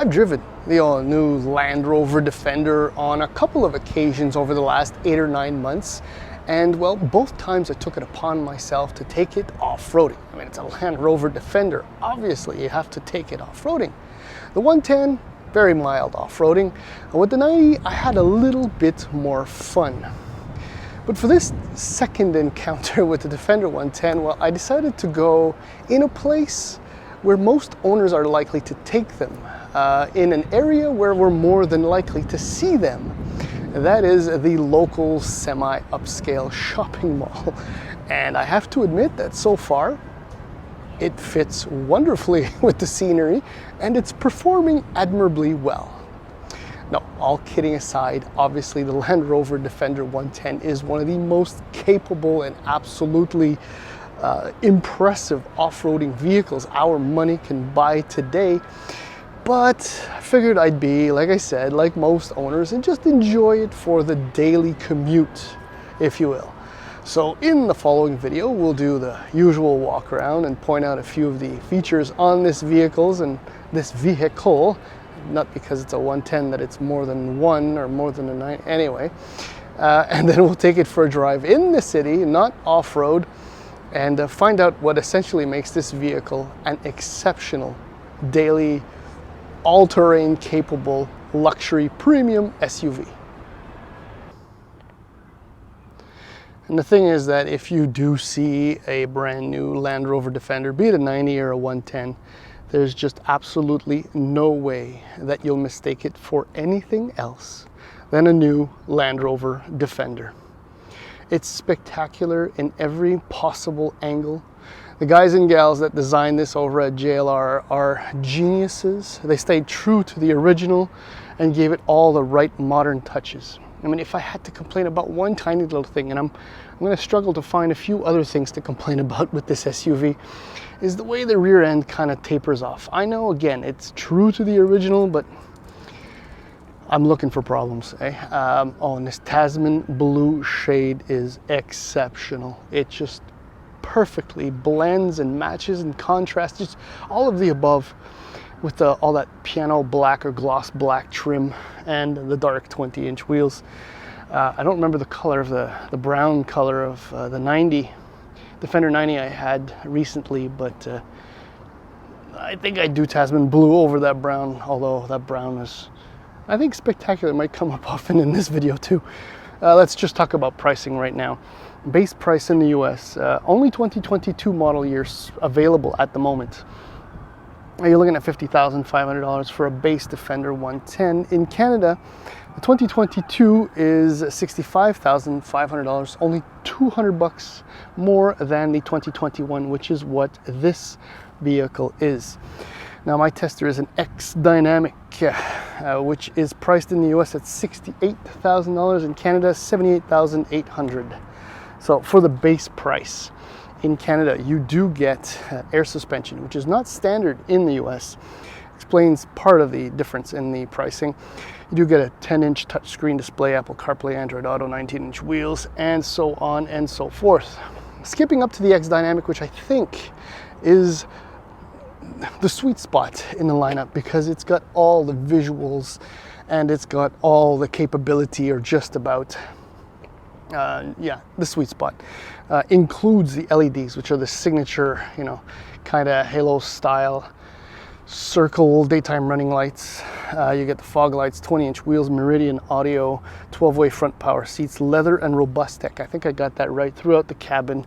I've driven the all-new Land Rover Defender on a couple of occasions over the last 8 or 9 months. And well, both times I took it upon myself to take it off-roading. I mean, it's a Land Rover Defender. Obviously, you have to take it off-roading. The 110, very mild off-roading. With the 90, I had a little bit more fun. But for this second encounter with the Defender 110, well, I decided to go in a place where most owners are likely to take them, in an area where we're more than likely to see them. That is the local semi-upscale shopping mall. And I have to admit that so far, it fits wonderfully with the scenery and it's performing admirably well. No, all kidding aside, obviously the Land Rover Defender 110 is one of the most capable and absolutely impressive off-roading vehicles our money can buy today. But I figured I'd be, like I said, like most owners, and just enjoy it for the daily commute, if you will. So in the following video, we'll do the usual walk around and point out a few of the features on this vehicle, not because it's a 110 that it's more than one or more than a 9 anyway. And then we'll take it for a drive in the city, not off-road, and find out what essentially makes this vehicle an exceptional daily all-terrain capable luxury premium SUV. And the thing is that if you do see a brand new Land Rover Defender, be it a 90 or a 110, there's just absolutely no way that you'll mistake it for anything else than a new Land Rover Defender. It's spectacular in every possible angle. The guys and gals that designed this over at JLR are geniuses. They stayed true to the original and gave it all the right modern touches. I mean, if I had to complain about one tiny little thing, and I'm going to struggle to find a few other things to complain about with this SUV, is the way the rear end kind of tapers off. I know, again, it's true to the original, but I'm looking for problems. Oh, and this Tasman blue shade is exceptional. It just perfectly blends and matches and contrasts, just all of the above, with all that piano black or gloss black trim and the dark 20-inch wheels. I don't remember the color of the brown color of the 90 Defender 90 I had recently, but I think I'd do Tasman blue over that brown, although that brown is, I think, spectacular. It might come up often in this video too. Let's just talk about pricing right now. Base price in the US, only 2022 model years available at the moment. You're looking at $50,500 for a base Defender 110. In Canada, the 2022 is $65,500, only $200 more than the 2021, which is what this vehicle is. Now, my tester is an X Dynamic, which is priced in the US at $68,000, in Canada $78,800. So for the base price, in Canada, you do get air suspension, which is not standard in the US. Explains part of the difference in the pricing. You do get a 10-inch touchscreen display, Apple CarPlay, Android Auto, 19-inch wheels, and so on and so forth. Skipping up to the X Dynamic, which I think is the sweet spot in the lineup because it's got all the visuals and it's got all the capability, or just about. Yeah, the sweet spot includes the LEDs, which are the signature, kind of halo style circle daytime running lights. You get the fog lights, 20-inch wheels, Meridian audio, 12-way front power seats, leather and robust tech. I think I got that right throughout the cabin.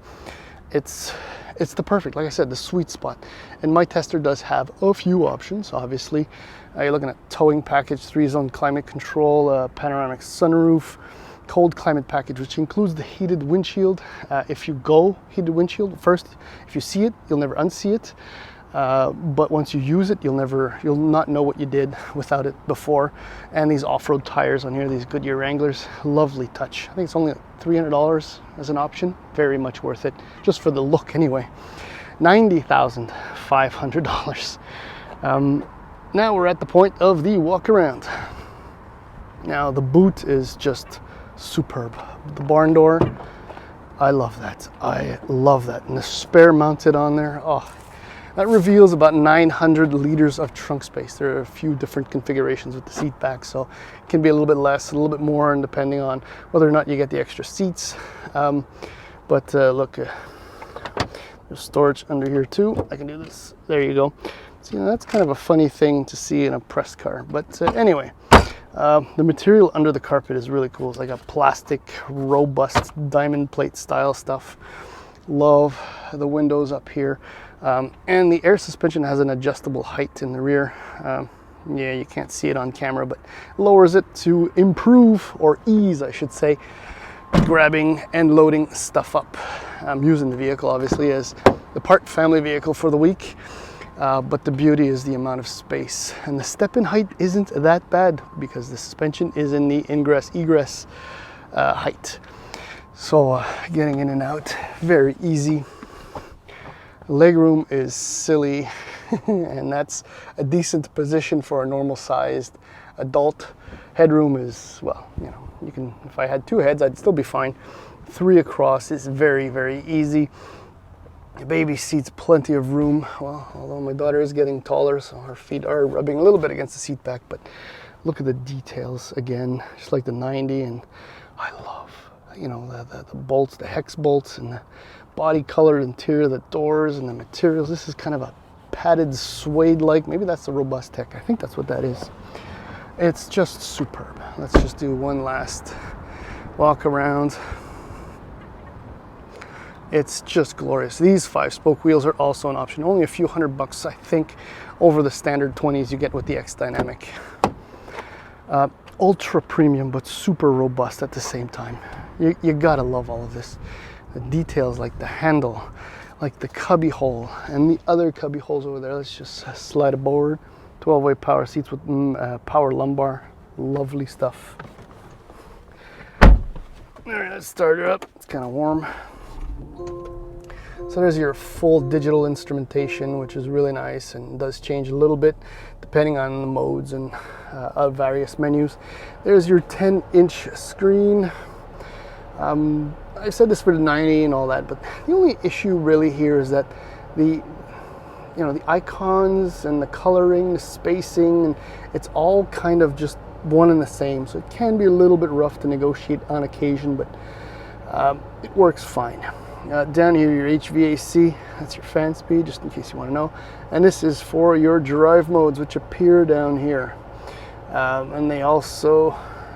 It's the perfect, like I said, the sweet spot. And my tester does have a few options, obviously. You're looking at towing package, 3-zone climate control, panoramic sunroof, cold climate package, which includes the heated windshield. If you go heated windshield first, if you see it, you'll never unsee it. But once you use it, you'll not know what you did without it before. And these off-road tires on here, these Goodyear Wranglers, lovely touch. I think it's only $300 as an option. Very much worth it, just for the look anyway. $90,500. Now we're at the point of the walk around. Now the boot is just superb. The barn door, I love that. I love that. And the spare mounted on there, oh, That reveals about 900 liters of trunk space. There are a few different configurations with the seat back, so it can be a little bit less, a little bit more, and depending on whether or not you get the extra seats. Look, there's storage under here too. I can do this. There you go. So, that's kind of a funny thing to see in a press car. But anyway, the material under the carpet is really cool. It's like a plastic, robust diamond plate style stuff. Love the windows up here. And the air suspension has an adjustable height in the rear. Yeah, you can't see it on camera, but lowers it to improve, or ease, I should say, grabbing and loading stuff up. I'm using the vehicle, obviously, as the part family vehicle for the week. But the beauty is the amount of space. And the step-in height isn't that bad because the suspension is in the ingress-egress height. So getting in and out, very easy. Legroom is silly, and that's a decent position for a normal sized adult. Headroom is, well, you can, if I had 2 heads, I'd still be fine. 3 across is very, very easy. The baby seat's plenty of room. Well, although my daughter is getting taller, so her feet are rubbing a little bit against the seat back, but look at the details again, just like the 90, and I love, the bolts, the hex bolts, and the body colored interior, the doors and the materials. This is kind of a padded suede-like, maybe that's the robust tech. I think that's what that is. It's just superb. Let's just do one last walk around. It's just glorious. These 5-spoke wheels are also an option. Only a few $100, I think, over the standard 20s you get with the X Dynamic. Ultra premium, but super robust at the same time. You gotta love all of this. The details, like the handle, like the cubby hole, and the other cubby holes over there. Let's just slide aboard. 12-way power seats with power lumbar. Lovely stuff. All right, let's start her up. It's kind of warm. So there's your full digital instrumentation, which is really nice and does change a little bit depending on the modes and various menus. There's your 10-inch screen. I've said this for the 90 and all that, but the only issue really here is that the icons and the coloring, the spacing, and it's all kind of just one and the same. So it can be a little bit rough to negotiate on occasion, but it works fine. Down here, your HVAC, that's your fan speed, just in case you want to know. And this is for your drive modes, which appear down here. And they also,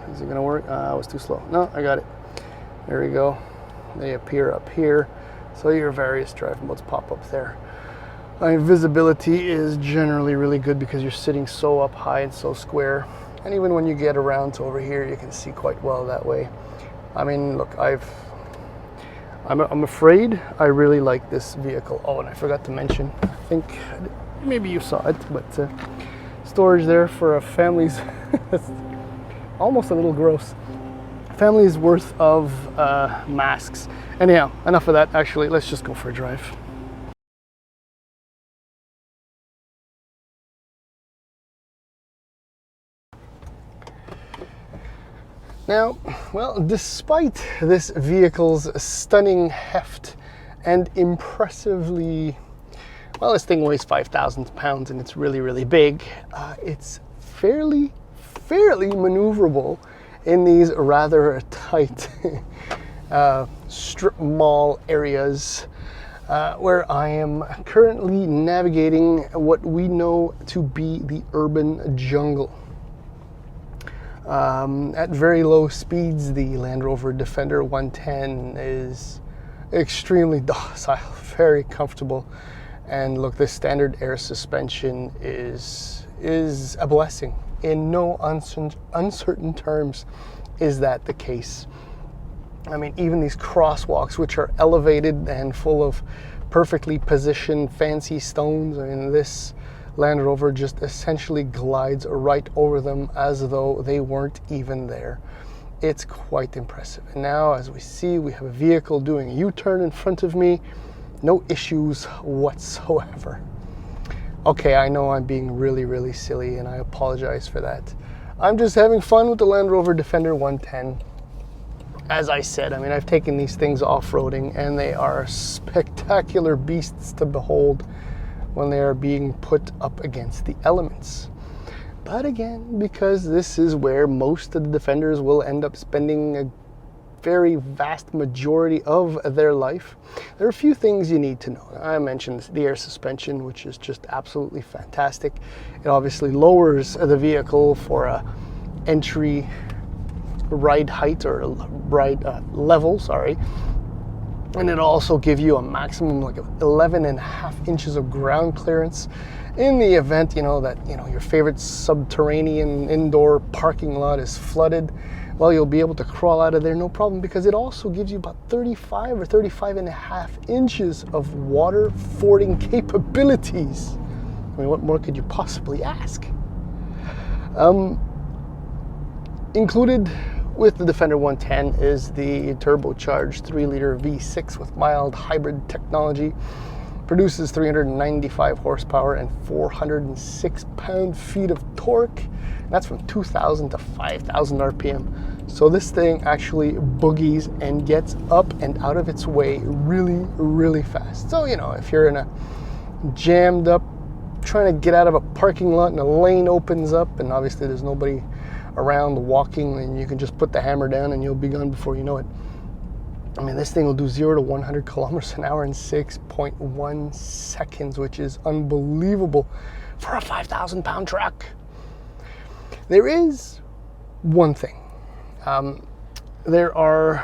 is it going to work? I was too slow. No, I got it. There we go. They appear up here. So your various drive modes pop up there. Visibility is generally really good because you're sitting so up high and so square. And even when you get around to over here, you can see quite well that way. I mean, look, I'm afraid I really like this vehicle. Oh, and I forgot to mention, I think maybe you saw it, but storage there for a family's, that's almost a little gross, family's worth of masks. Anyhow, enough of that. Actually, let's just go for a drive. Now, well, despite this vehicle's stunning heft and impressively, well, this thing weighs 5,000 pounds and it's really, really big, it's fairly maneuverable in these rather tight strip mall areas where I am currently navigating what we know to be the urban jungle. At very low speeds, the Land Rover Defender 110 is extremely docile, very comfortable. And look, this standard air suspension is a blessing. In no uncertain terms is that the case. I mean, even these crosswalks, which are elevated and full of perfectly positioned fancy stones, I mean, this Land Rover just essentially glides right over them as though they weren't even there. It's quite impressive. And now, as we see, we have a vehicle doing a U-turn in front of me. No issues whatsoever. Okay, I know I'm being really, really silly, and I apologize for that. I'm just having fun with the Land Rover Defender 110. As I said, I mean, I've taken these things off-roading, and they are spectacular beasts to behold. when they are being put up against the elements. But again, because this is where most of the Defenders will end up spending a very vast majority of their life, there are a few things you need to know. I mentioned the air suspension, which is just absolutely fantastic. It obviously lowers the vehicle for a entry ride height or ride level, and it'll also give you a maximum like 11.5 inches of ground clearance in the event that your favorite subterranean indoor parking lot is flooded. Well, you'll be able to crawl out of there no problem, because it also gives you about 35 or 35.5 inches of water fording capabilities. I mean, what more could you possibly ask? Included with the Defender 110 is the turbocharged 3-liter V6 with mild hybrid technology. Produces 395 horsepower and 406 pound-feet of torque. That's from 2,000 to 5,000 RPM. So this thing actually boogies and gets up and out of its way really, really fast. So, if you're in a jammed up, trying to get out of a parking lot and a lane opens up and obviously there's nobody around walking, and you can just put the hammer down and you'll be gone before you know it. I mean, this thing will do 0 to 100 kilometers an hour in 6.1 seconds, which is unbelievable for a 5,000 pound truck. There is one thing. There are,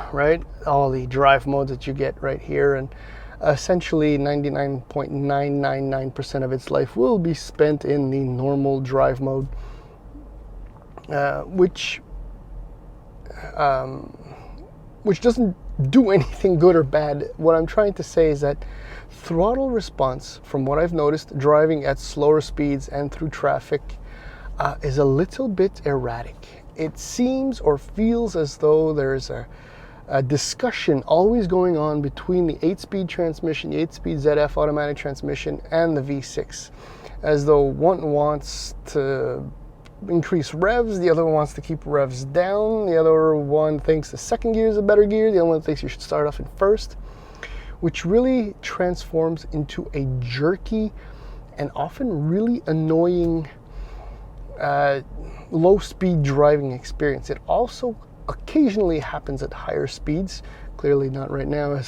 all the drive modes that you get right here, and essentially 99.999% of its life will be spent in the normal drive mode, which doesn't do anything good or bad. What I'm trying to say is that throttle response, from what I've noticed driving at slower speeds and through traffic, is a little bit erratic. It seems or feels as though there's a discussion always going on between the 8-speed transmission, the 8-speed ZF automatic transmission, and the V6, as though one wants to increase revs, the other one wants to keep revs down, the other one thinks the second gear is a better gear, the other one thinks you should start off in first, which really transforms into a jerky and often really annoying low-speed driving experience. It also occasionally happens at higher speeds, clearly not right now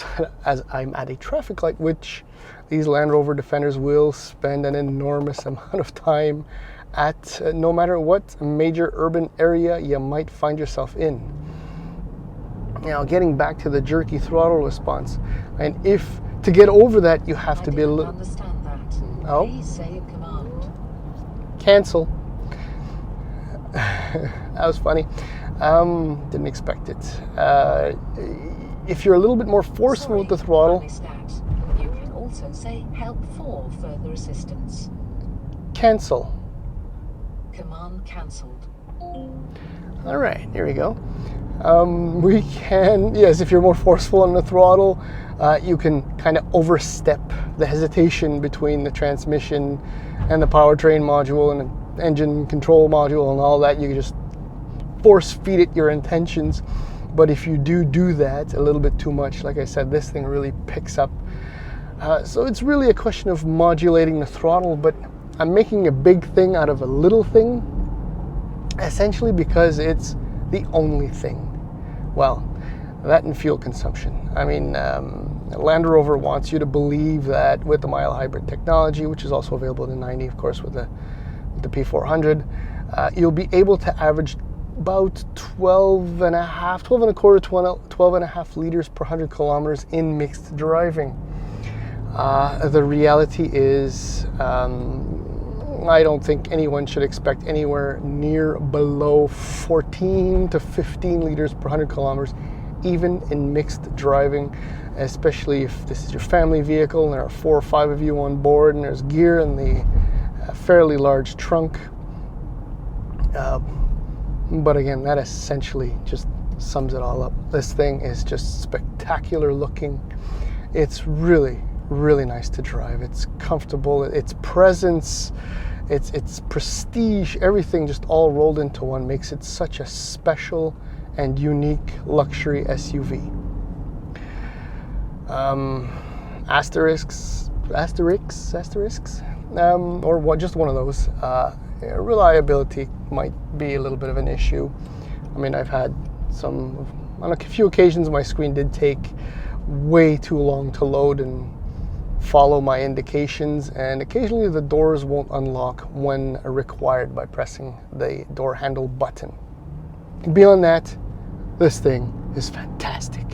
as I'm at a traffic light, which these Land Rover Defenders will spend an enormous amount of time at, no matter what major urban area you might find yourself in. Now, getting back to the jerky throttle response, and if to get over that, you have to be a little. Understand that. Oh. Please say a command. Cancel. That was funny. Didn't expect it. If you're a little bit more forceful with the throttle. You can also say help for further assistance. Cancel. Command cancelled. All right, here we go. We can, yes, if you're more forceful on the throttle, you can kind of overstep the hesitation between the transmission and the powertrain module and the engine control module and all that. You can just force feed it your intentions. But if you do that a little bit too much, like I said, this thing really picks up. So it's really a question of modulating the throttle, but I'm making a big thing out of a little thing, essentially because it's the only thing. Well, that and fuel consumption. I mean, Land Rover wants you to believe that with the mild hybrid technology, which is also available in the 90, of course, with the P400, you'll be able to average about 12 and a quarter, 12 and a half liters per 100 kilometers in mixed driving. The reality is, I don't think anyone should expect anywhere near below 14 to 15 liters per 100 kilometers, even in mixed driving, especially if this is your family vehicle and there are 4 or 5 of you on board and there's gear in the fairly large trunk. But again, that essentially just sums it all up. This thing is just spectacular looking. It's really, really nice to drive. It's comfortable. Its presence, its prestige, everything just all rolled into one makes it such a special and unique luxury SUV. Asterisks. or just one of those. Reliability might be a little bit of an issue. I mean, I've had on a few occasions my screen did take way too long to load and follow my indications, and occasionally the doors won't unlock when required by pressing the door handle button. Beyond that, this thing is fantastic.